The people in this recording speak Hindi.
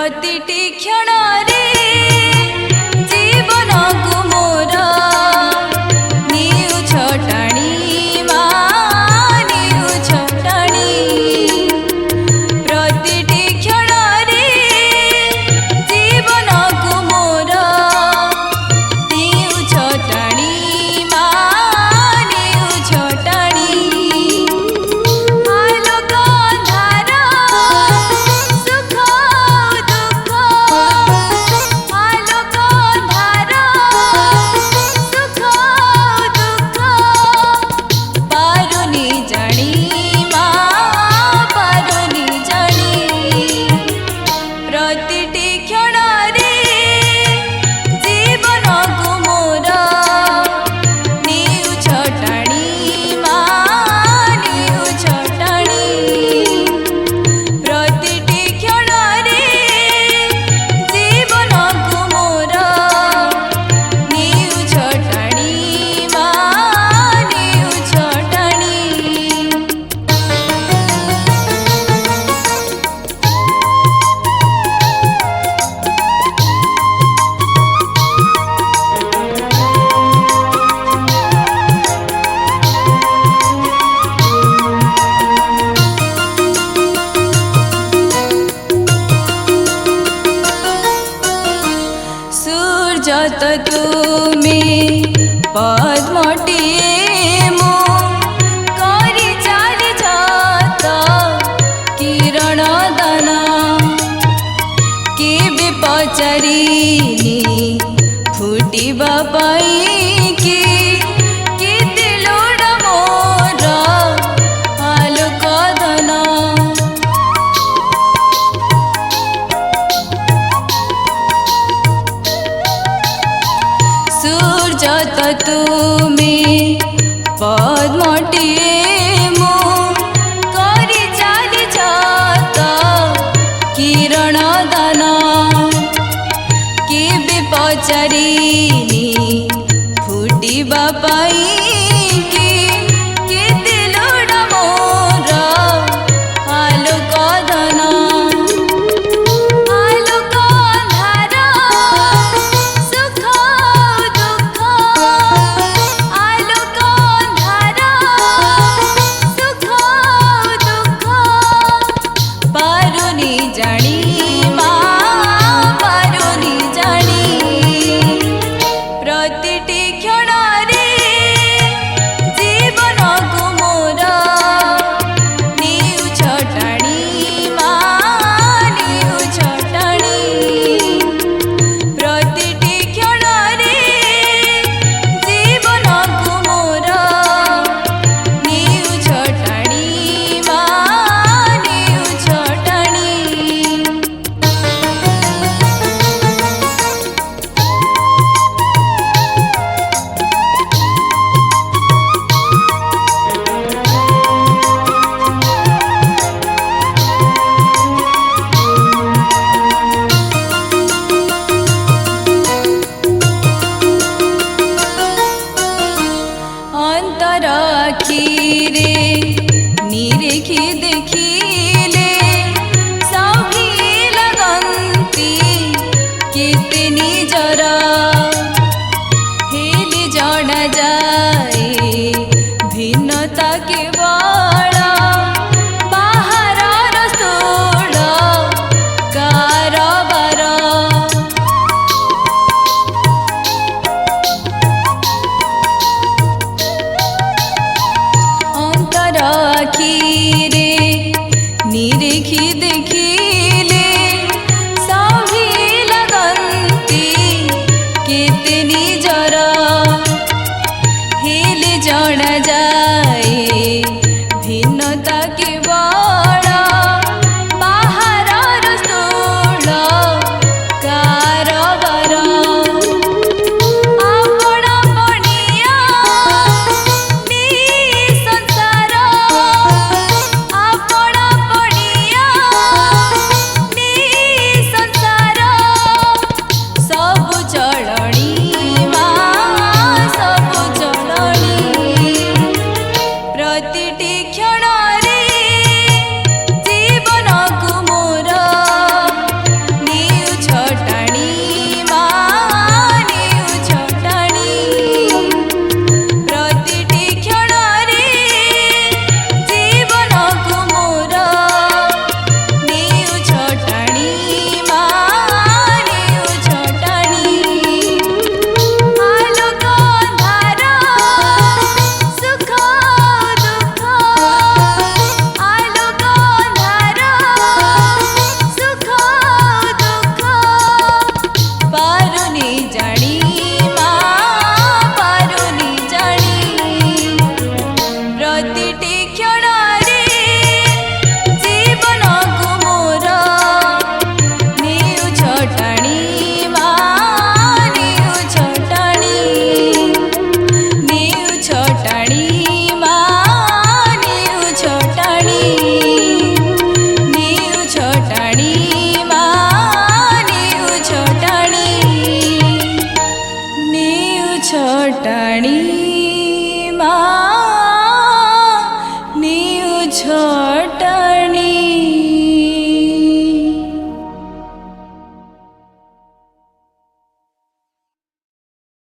प्रतिटी क्षण रे जीवन को मोर निउछ टाणी निउछ टाणी प्रतिटी क्षण रे जीवन को मोर निउछ टाणी निउछ टाणी आलोक अंधार सुख दुख आलोक अंधार सुख दुख पारुनी जानी पारुनी जानी प्रतिटी क्षण रे जीवन को मोर निउछ टाणी निउछ टाणी प्रतिटी क्षण रे जीवन को मोर निउछ टाणी निउछ टाणी सूर्य तो तुमे पद्मटिए मो करी चाली जात किरण दाना केबे पचारिनी फुटिबा पाई केते लोड़ मोर आलोक धना सूर्य तो तुमे पद्मटिए मो करी चाली जात किरण दाना केबे पचारिनी फुटिबा पाई केते लोड़ मोर आलोक धना आलोक अंधार सुख दुख आलोक अंधार सुख दुख पारुनी जानी पारुनी जानी प्रतिटी क्षण रे जीवन को मोर निउछ टाणी निउछ टाणी प्रतिटी क्षण रे जीवन को मोर निउछ टाणी निउछ टाणी अंतर आखिरे निरेखी देखिले सभी लगंती केते निजर हेली जड़ा जाए भिन्नता केवल बाहर स्थूल कारबार अंतर आखिरे निरेखी देखिले